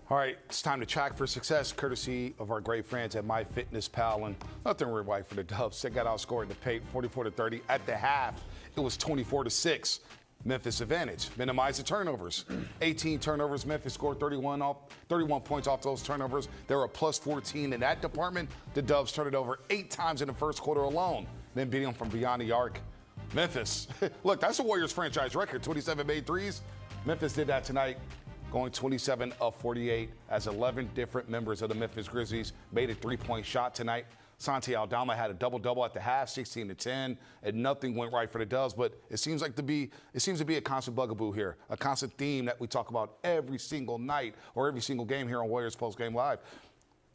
All right, it's time to track for success, courtesy of our great friends at MyFitnessPal. And nothing really right for the Dubs. They got outscored in the paint 44-30. At the half, it was 24-6. Memphis advantage. Minimize the turnovers. 18 turnovers. Memphis scored 31 points off those turnovers. They were a plus 14 in that department. The Dubs turned it over 8 times in the first quarter alone, then beating them from beyond the arc. Memphis, look, that's a Warriors franchise record, 27 made threes. Memphis did that tonight, going 27 of 48 as 11 different members of the Memphis Grizzlies made a three-point shot tonight. Santi Aldama had a double-double at the half, 16-10, and nothing went right for the Dubs. But it seems to be a constant bugaboo here, a constant theme that we talk about every single night or every single game here on Warriors Post Game Live.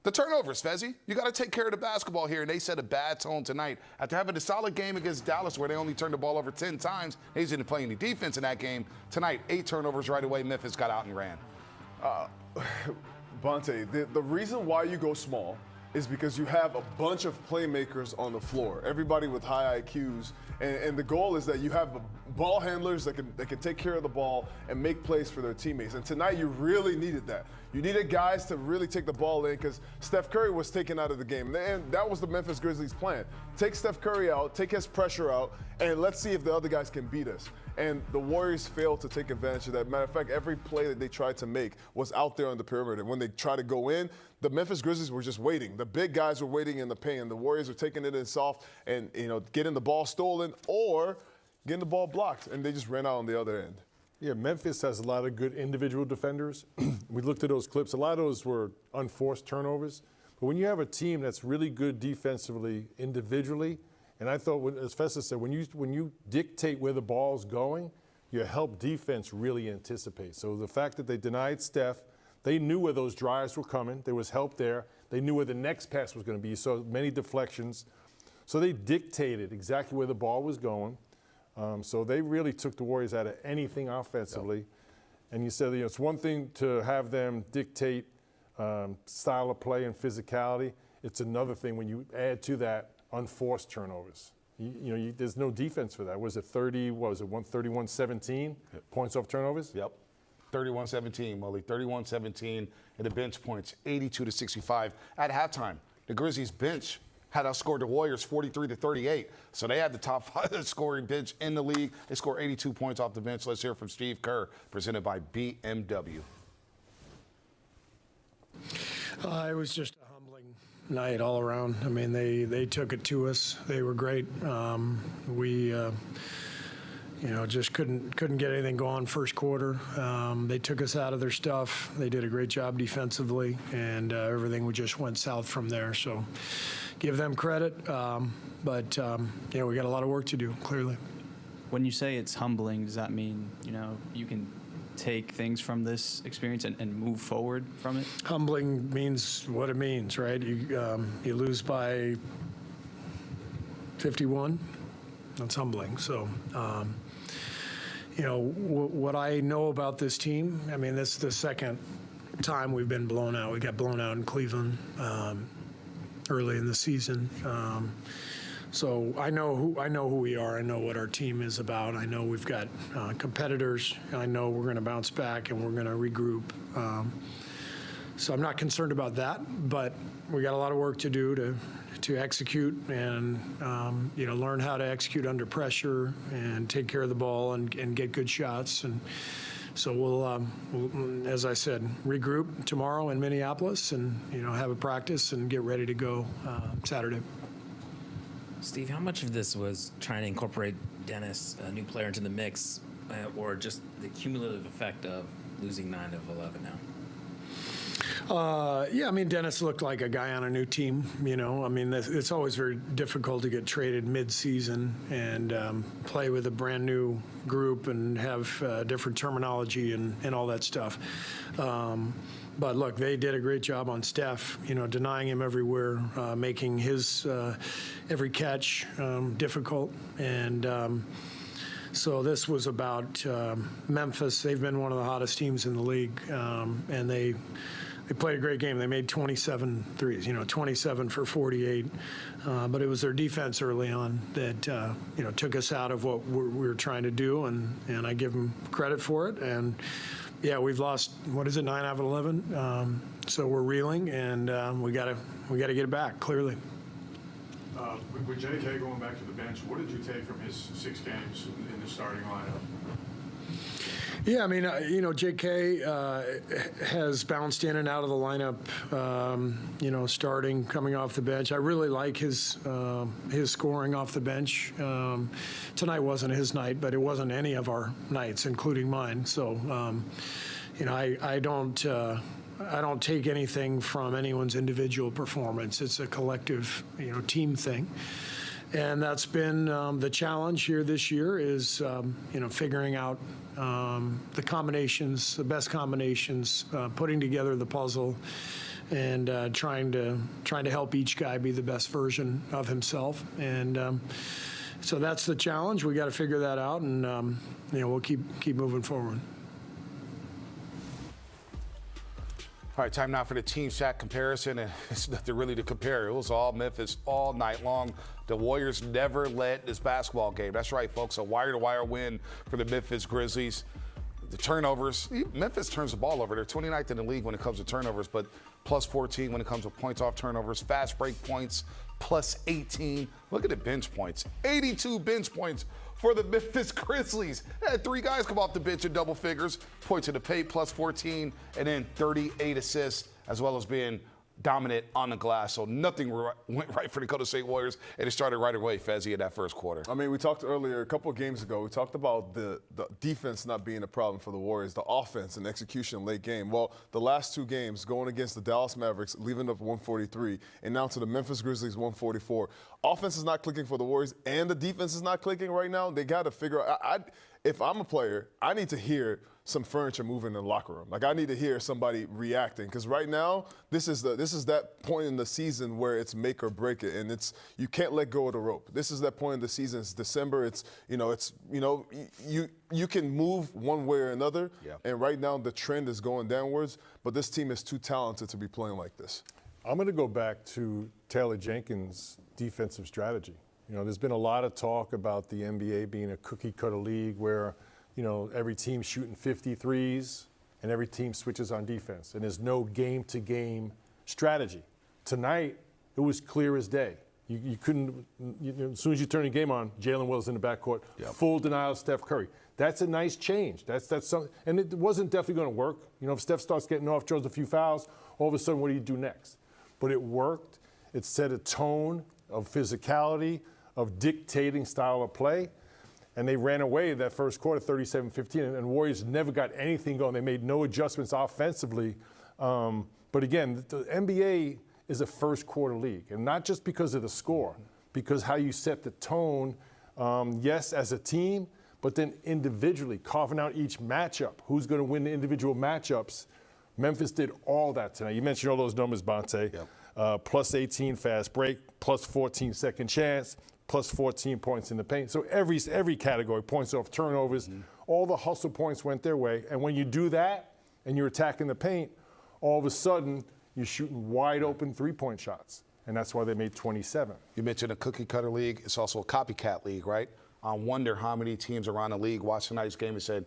The turnovers, Fezzi. You got to take care of the basketball here, and they set a bad tone tonight. After having a solid game against Dallas where they only turned the ball over 10 times, they didn't play any defense in that game. Tonight, 8 turnovers right away. Memphis got out and ran. Bonte, the reason why you go small is because you have a bunch of playmakers on the floor, everybody with high IQs, and the goal is that you have ball handlers that can take care of the ball and make plays for their teammates. And tonight you really needed that. You needed guys to really take the ball in because Steph Curry was taken out of the game. And that was the Memphis Grizzlies' plan. Take Steph Curry out, take his pressure out, and let's see if the other guys can beat us. And the Warriors failed to take advantage of that. Matter of fact, every play that they tried to make was out there on the perimeter. When they tried to go in, the Memphis Grizzlies were just waiting. The big guys were waiting in the paint. The Warriors were taking it in soft and getting the ball stolen or getting the ball blocked, and they just ran out on the other end. Yeah, Memphis has a lot of good individual defenders. We looked at those clips. A lot of those were unforced turnovers. But when you have a team that's really good defensively, individually, and I thought, as Festa said, when you dictate where the ball's going, you help defense really anticipate. So the fact that they denied Steph, they knew where those drives were coming. There was help there. They knew where the next pass was going to be. So many deflections. So they dictated exactly where the ball was going. So they really took the Warriors out of anything offensively. Yep. And you said, it's one thing to have them dictate style of play and physicality. It's another thing when you add to that unforced turnovers. There's no defense for that. Was it 131-17 points off turnovers? Yep. 31-17, Mully. 31-17, and the bench points 82-65 at halftime. The Grizzlies bench had outscored the Warriors 43-38. So they had the top 5 scoring bench in the league. They scored 82 points off the bench. Let's hear from Steve Kerr, presented by BMW. It was just a humbling night all around. I mean, they took it to us. They were great. We just couldn't get anything going first quarter. They took us out of their stuff. They did a great job defensively, and everything just went south from there. So give them credit, but we got a lot of work to do, clearly. When you say it's humbling, does that mean, you can take things from this experience and move forward from it? Humbling means what it means, right? You lose by 51. That's humbling. So, what I know about this team, I mean, this is the second time we've been blown out. We got blown out in Cleveland early in the season. So I know who we are. I know what our team is about. I know we've got competitors. I know we're going to bounce back and we're going to regroup. So I'm not concerned about that, but we got a lot of work to do to execute and learn how to execute under pressure and take care of the ball and get good shots. And so we'll, as I said, regroup tomorrow in Minneapolis and have a practice and get ready to go Saturday. Steve, how much of this was trying to incorporate Dennis, a new player, into the mix, or just the cumulative effect of losing 9 of 11 now? Dennis looked like a guy on a new team. It's always very difficult to get traded mid-season and play with a brand new group and have different terminology and all that stuff. But look, they did a great job on Steph, denying him everywhere, making his every catch difficult. And so this was about Memphis. They've been one of the hottest teams in the league, and they played a great game. They made 27 threes, 27 for 48. But it was their defense early on that, took us out of what we were trying to do, and I give them credit for it. And Yeah, we've lost, what is it, 9 out of 11. So we're reeling, and we gotta get it back, clearly. With J.K. going back to the bench, what did you take from his 6 games in the starting lineup? Yeah, I mean, J.K. has bounced in and out of the lineup, starting, coming off the bench. I really like his scoring off the bench. Tonight wasn't his night, but it wasn't any of our nights, including mine. So, I don't take anything from anyone's individual performance. It's a collective, team thing. And that's been the challenge here this year is, figuring out the combinations, the best combinations, putting together the puzzle, and trying to help each guy be the best version of himself. And so that's the challenge. We got to figure that out, and we'll keep moving forward. All right, time now for the team stat comparison, and it's nothing really to compare. It was all Memphis all night long. The Warriors never led this basketball game. That's right, folks, a wire-to-wire win for the Memphis Grizzlies. The turnovers, Memphis turns the ball over. They're 29th in the league when it comes to turnovers, but plus 14 when it comes to points off turnovers. Fast break points, plus 18. Look at the bench points, 82 bench points for the Memphis Grizzlies. They had 3 guys come off the bench in double figures, points in the paint, plus 14, and then 38 assists, as well as being dominant on the glass. So nothing went right for the Golden State Warriors, and it started right away, Fezzi, in that first quarter. I mean, we talked earlier, a couple of games ago, we talked about the defense not being a problem for the Warriors, the offense and execution late game. Well, the last 2 games, going against the Dallas Mavericks, leaving up 143, and now to the Memphis Grizzlies, 144. Offense is not clicking for the Warriors, and the defense is not clicking right now. They got to figure out, if I'm a player, I need to hear some furniture moving in the locker room. Like, I need to hear somebody reacting, because right now this is that point in the season where it's make or break it, and you can't let go of the rope. This is that point in the season. It's December. You can move one way or another, and right now the trend is going downwards. But this team is too talented to be playing like this. I'm going to go back to Taylor Jenkins' defensive strategy. There's been a lot of talk about the NBA being a cookie-cutter league where every team shooting 53s and every team switches on defense. And there's no game-to-game strategy. Tonight, it was clear as day. You couldn't, as soon as you turn the game on, Jalen Willis in the backcourt, full denial of Steph Curry. That's a nice change. That's something, and it wasn't definitely going to work. If Steph starts getting off, draws a few fouls, all of a sudden, what do you do next? But it worked. It set a tone of physicality, of dictating style of play. And they ran away that first quarter, 37-15, and Warriors never got anything going. They made no adjustments offensively. But again, the NBA is a first quarter league, and not just because of the score, because how you set the tone, yes, as a team, but then individually, carving out each matchup. Who's going to win the individual matchups? Memphis did all that tonight. You mentioned all those numbers, Bonte. Plus 18 fast break, plus 14 second chance, plus 14 points in the paint. So every category, points off turnovers, all the hustle points went their way. And when you do that and you're attacking the paint, all of a sudden you're shooting wide open 3-point shots. And that's why they made 27. You mentioned a cookie-cutter league. It's also a copycat league, right? I wonder how many teams around the league watched tonight's game and said,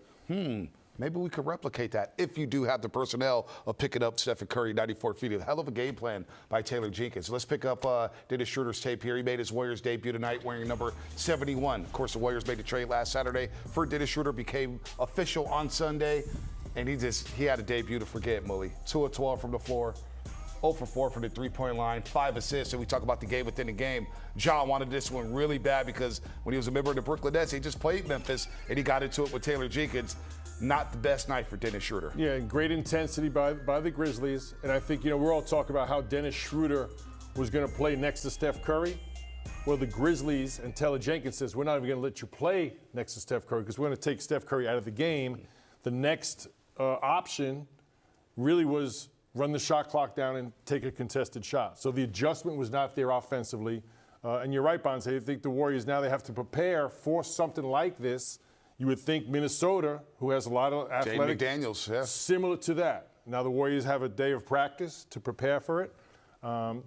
maybe we could replicate that if you do have the personnel of picking up Stephen Curry 94 feet. A hell of a game plan by Taylor Jenkins. Let's pick up Dennis Schroeder's tape here. He made his Warriors debut tonight wearing number 71. Of course, the Warriors made the trade last Saturday for Dennis Schroeder, became official on Sunday, and he had a debut to forget, Mully. 2 of 12 from the floor. 0 for 4 from the three-point line, 5 assists, and we talk about the game within the game. John wanted this one really bad because when he was a member of the Brooklyn Nets, he just played Memphis, and he got into it with Taylor Jenkins. Not the best night for Dennis Schroeder. Yeah, great intensity by the Grizzlies, and I think, we're all talking about how Dennis Schroeder was going to play next to Steph Curry. Well, the Grizzlies and Taylor Jenkins says, we're not even going to let you play next to Steph Curry because we're going to take Steph Curry out of the game. The next option really was run the shot clock down and take a contested shot. So the adjustment was not there offensively. And you're right, Bonds. I think the Warriors now they have to prepare for something like this. You would think Minnesota, who has a lot of athletic, McDaniels, yeah, similar to that. Now the Warriors have a day of practice to prepare for it.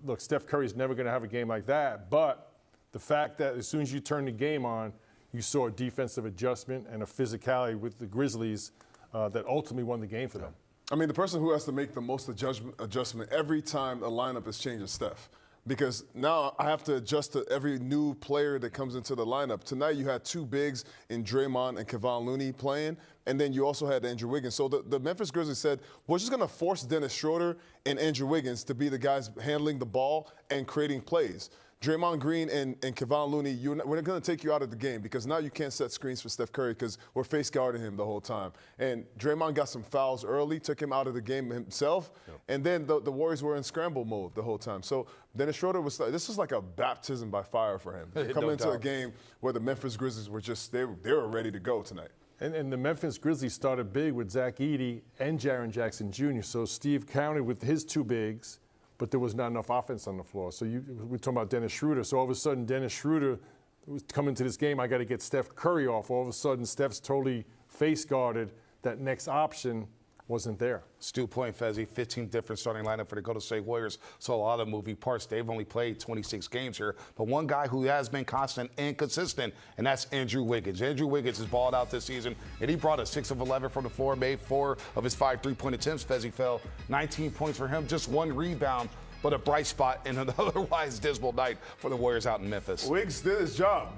Look, Steph Curry's never going to have a game like that, but the fact that as soon as you turn the game on, you saw a defensive adjustment and a physicality with the Grizzlies that ultimately won the game for them. I mean, the person who has to make the most adjustment every time a lineup is changed is Steph. Because now I have to adjust to every new player that comes into the lineup. Tonight you had two bigs in Draymond and Kevon Looney playing, and then you also had Andrew Wiggins. So the Memphis Grizzlies said, we're just going to force Dennis Schroeder and Andrew Wiggins to be the guys handling the ball and creating plays. Draymond Green and Kevon Looney, we're going to take you out of the game because now you can't set screens for Steph Curry because we're face guarding him the whole time. And Draymond got some fouls early, took him out of the game himself, and then the Warriors were in scramble mode the whole time. So Dennis Schroeder this was like a baptism by fire for him. Coming into a game where the Memphis Grizzlies were just, they were ready to go tonight. And the Memphis Grizzlies started big with Zach Edey and Jaren Jackson Jr. So Steve counted with his two bigs, but there was not enough offense on the floor. So we're talking about Dennis Schroeder. So all of a sudden, Dennis Schroeder was coming to this game, I got to get Steph Curry off. All of a sudden, Steph's totally face guarded. That next option wasn't there. Stu point, Fezzi, 15 different starting lineup for the Golden State Warriors. So a lot of moving parts. They've only played 26 games here. But one guy who has been constant and consistent, and that's Andrew Wiggins. Andrew Wiggins has balled out this season, and he brought us 6 of 11 from the floor, made 4 of his 5 three-point attempts. Fezzi fell 19 points for him, just 1 rebound, but a bright spot in an otherwise dismal night for the Warriors out in Memphis. Wiggs did his job.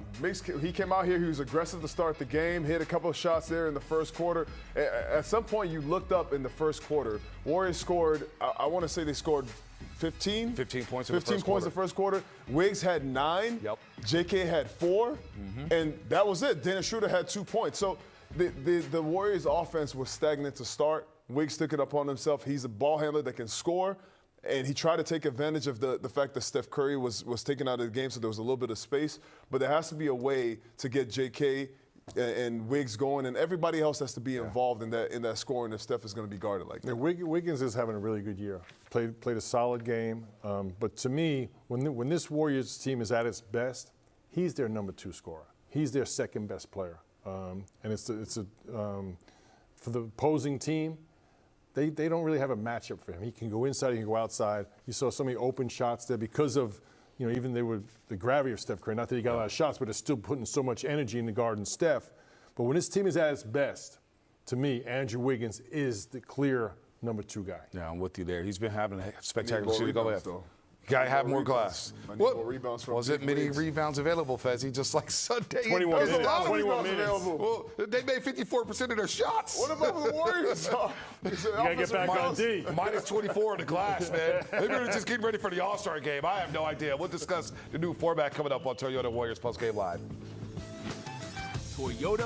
He came out here, he was aggressive to start the game, hit a couple of shots there in the first quarter. At some point, you looked up in the first quarter. Warriors scored, I want to say they scored 15? 15 points 15 points in the first quarter. Wiggs had 9. Yep. JK had 4. And that was it. Dennis Schroeder had 2 points. So the Warriors' offense was stagnant to start. Wiggs took it upon himself. He's a ball handler that can score. And he tried to take advantage of the fact that Steph Curry was taken out of the game, so there was a little bit of space. But there has to be a way to get JK and Wiggs going, and everybody else has to be involved in that scoring if Steph is going to be guarded like that. Yeah, Wiggins is having a really good year. Played a solid game. But to me, when this Warriors team is at its best, he's their number 2 scorer. He's their second best player. And for the opposing team, they don't really have a matchup for him. He can go inside, he can go outside. You saw so many open shots there because of, even the gravity of Steph Curry. Not that he got a lot of shots, but they're still putting so much energy into guarding Steph. But when this team is at its best, to me, Andrew Wiggins is the clear number 2 guy. Yeah, I'm with you there. He's been having a spectacular season. Go ahead. Though. Got to have more glass. More rebounds from was it many rebounds available, Fezzi? Just like Sunday. 21 There's minutes. a lot of 21 rebounds minutes. available. Well, they made 54% of their shots. What about the Warriors? You got to get back on D. Minus 24 in the glass, man. Maybe they're just getting ready for the All-Star game. I have no idea. We'll discuss the new format coming up on Toyota Warriors Postgame Live. Toyota.